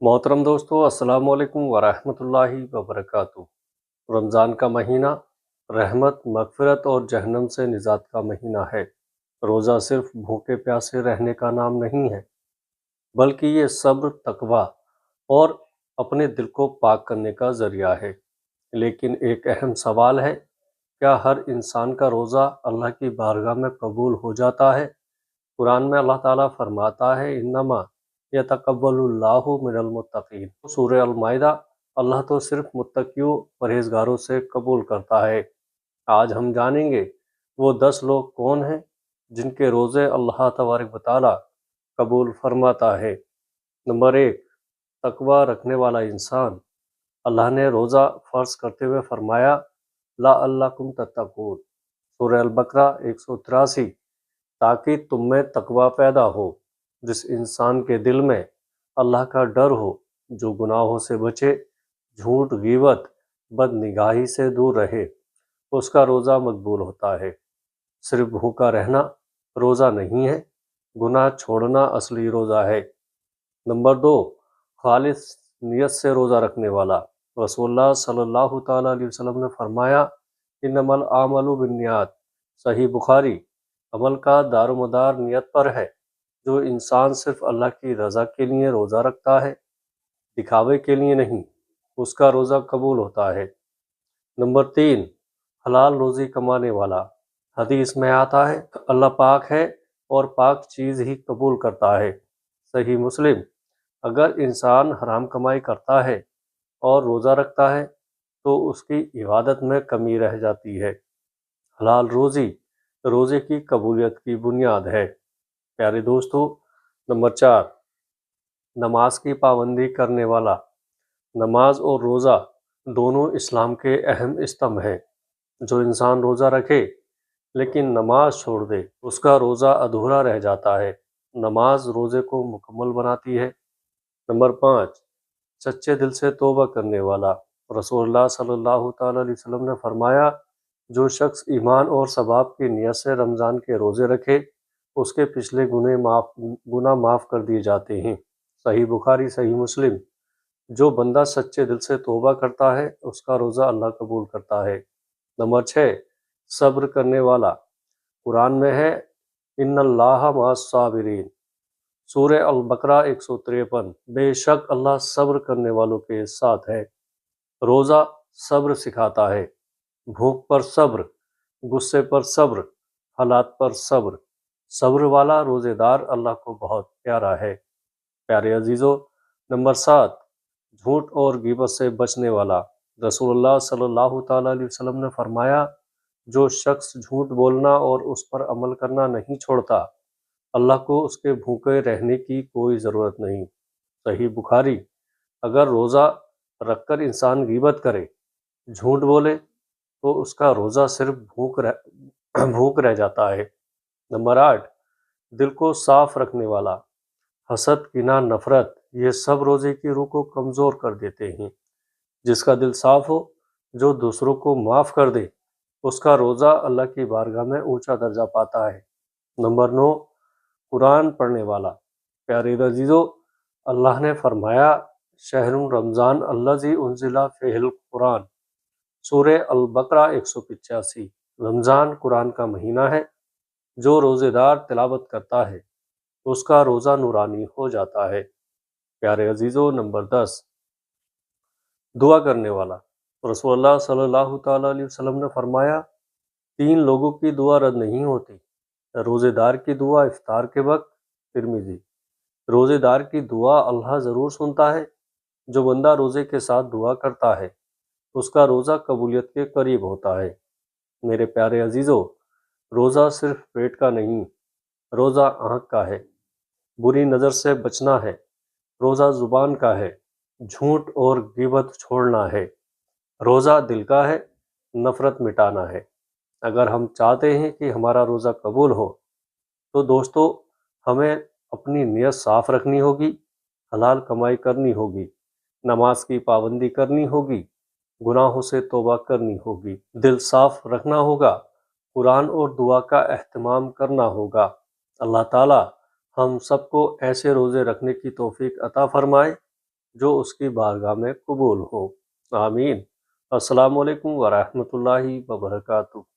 मोहतरम दोस्तों, अस्सलाम वालेकुम वरहमतुल्लाहि वबरकातुहू। रमज़ान का महीना रहमत, मग़फ़िरत और जहन्नम से निजात का महीना है। रोज़ा सिर्फ भूखे प्यासे रहने का नाम नहीं है, बल्कि ये सब्र, तकवा और अपने दिल को पाक करने का ज़रिया है। लेकिन एक अहम सवाल है, क्या हर इंसान का रोज़ा अल्लाह की बारगाह में कबूल हो जाता है? कुरान में अल्लाह ताला फरमाता है, इन्नमा यतक़ब्बलुल्लाहु मिनल मुत्तक़ीन। सूरह अल माइदा। अल्लाह तो सिर्फ मुत्तकियों, परहेजगारों से कबूल करता है। आज हम जानेंगे वो 10 लोग कौन हैं जिनके रोज़े अल्लाह तबारक व तआला कबूल फरमाता है। नंबर 1, तकवा रखने वाला इंसान। अल्लाह ने रोज़ा फ़र्ज़ करते हुए फरमाया, लअल्लकुम तत्तकून। सूरह अल बकरा 183, ताकि तुम में तकवा पैदा हो। जिस इंसान के दिल में अल्लाह का डर हो, जो गुनाहों से बचे, झूठ, गीबत, बदनिगाही से दूर रहे, उसका रोज़ा मकबूल होता है। सिर्फ भूखा रहना रोज़ा नहीं है, गुनाह छोड़ना असली रोज़ा है। नंबर 2, खालिस नियत से रोज़ा रखने वाला। रसूलुल्लाह सल्लल्लाहु ताला अलैहि वसल्लम ने फरमाया, इन्नमल आमलु बिन्नियात। सही बुखारी। अमल का दारोमदार नियत पर है। जो इंसान सिर्फ अल्लाह की रज़ा के लिए रोज़ा रखता है, दिखावे के लिए नहीं, उसका रोज़ा कबूल होता है। नंबर 3, हलाल रोज़ी कमाने वाला। हदीस में आता है, अल्लाह पाक है और पाक चीज़ ही कबूल करता है। सही मुस्लिम। अगर इंसान हराम कमाई करता है और रोज़ा रखता है, तो उसकी इबादत में कमी रह जाती है। हलाल रोज़ी रोज़े की कबूलियत की बुनियाद है। प्यारे दोस्तों, नंबर 4, नमाज की पाबंदी करने वाला। नमाज और रोज़ा दोनों इस्लाम के अहम स्तंभ हैं। जो इंसान रोज़ा रखे लेकिन नमाज छोड़ दे, उसका रोज़ा अधूरा रह जाता है। नमाज रोज़े को मुकम्मल बनाती है। नंबर 5, सच्चे दिल से तौबा करने वाला। रसूलुल्लाह सल्लल्लाहु ताला अलैहि वसल्लम ने फरमाया, जो शख्स ईमान और सवाब की नियत से रमज़ान के रोज़े रखे, उसके पिछले गुनाह माफ़ कर दिए जाते हैं। सही बुखारी, सही मुस्लिम। जो बंदा सच्चे दिल से तौबा करता है, उसका रोज़ा अल्लाह कबूल करता है। नंबर 6, सब्र करने वाला। कुरान में है, इन्नल्लाह मअस साबिरीन। सूरह अल बकरा 153। बेशक अल्लाह सब्र करने वालों के साथ है। रोज़ा सब्र सिखाता है। भूख पर सब्र, गुस्से पर सब्र, हालात पर सब्र। सब्र वाला रोज़ेदार अल्लाह को बहुत प्यारा है। प्यारे अजीज़ों, नंबर 7, झूठ और गीबत से बचने वाला। रसूलुल्लाह सल्लल्लाहु ताला अलैहि वसल्लम ने फरमाया, जो शख्स झूठ बोलना और उस पर अमल करना नहीं छोड़ता, अल्लाह को उसके भूखे रहने की कोई ज़रूरत नहीं। सही बुखारी। अगर रोज़ा रखकर इंसान गीबत करे, झूठ बोले, तो उसका रोज़ा सिर्फ भूख रह जाता है। नंबर 8, दिल को साफ रखने वाला। हसद, किना, नफ़रत, ये सब रोज़े की रूह को कमज़ोर कर देते हैं। जिसका दिल साफ हो, जो दूसरों को माफ़ कर दे, उसका रोज़ा अल्लाह की बारगाह में ऊंचा दर्जा पाता है। नंबर 9, कुरान पढ़ने वाला। प्यारे अज़ीज़ों, अल्लाह ने फरमाया, शहरुन रमज़ान अल्लज़ी उन्ज़िला फ़ीहिल कुरान। सूरह अल बकरा 185। रमज़ान कुरान का महीना है। जो रोज़ेदार तिलावत करता है, उसका रोज़ा नूरानी हो जाता है। प्यारे अज़ीज़ों, नंबर 10, दुआ करने वाला। रसूलुल्लाह सल्लल्लाहु ताला अलैहि वसल्लम ने फरमाया, 3 लोगों की दुआ रद्द नहीं होती। रोज़ेदार की दुआ इफ्तार के वक्त। तिरमिज़ी। रोज़ेदार की दुआ अल्लाह ज़रूर सुनता है। जो बंदा रोज़े के साथ दुआ करता है, उसका रोज़ा कबूलियत के करीब होता है। मेरे प्यारे अज़ीज़ों, रोज़ा सिर्फ पेट का नहीं, रोज़ा आँख का है। बुरी नज़र से बचना है। रोज़ा ज़ुबान का है। झूठ और ग़ीबत छोड़ना है। रोज़ा दिल का है। नफ़रत मिटाना है। अगर हम चाहते हैं कि हमारा रोज़ा कबूल हो, तो दोस्तों, हमें अपनी नीयत साफ़ रखनी होगी, हलाल कमाई करनी होगी, नमाज की पाबंदी करनी होगी, गुनाहों से तौबा करनी होगी, दिल साफ़ रखना होगा, कुरान और दुआ का एहतमाम करना होगा। अल्लाह ताला हम सबको ऐसे रोज़े रखने की तौफ़ीक अता फ़रमाए جو اس کی بارگاہ میں قبول ہو۔ آمین۔ السلام علیکم ورحمۃ اللہ وبرکاتہ۔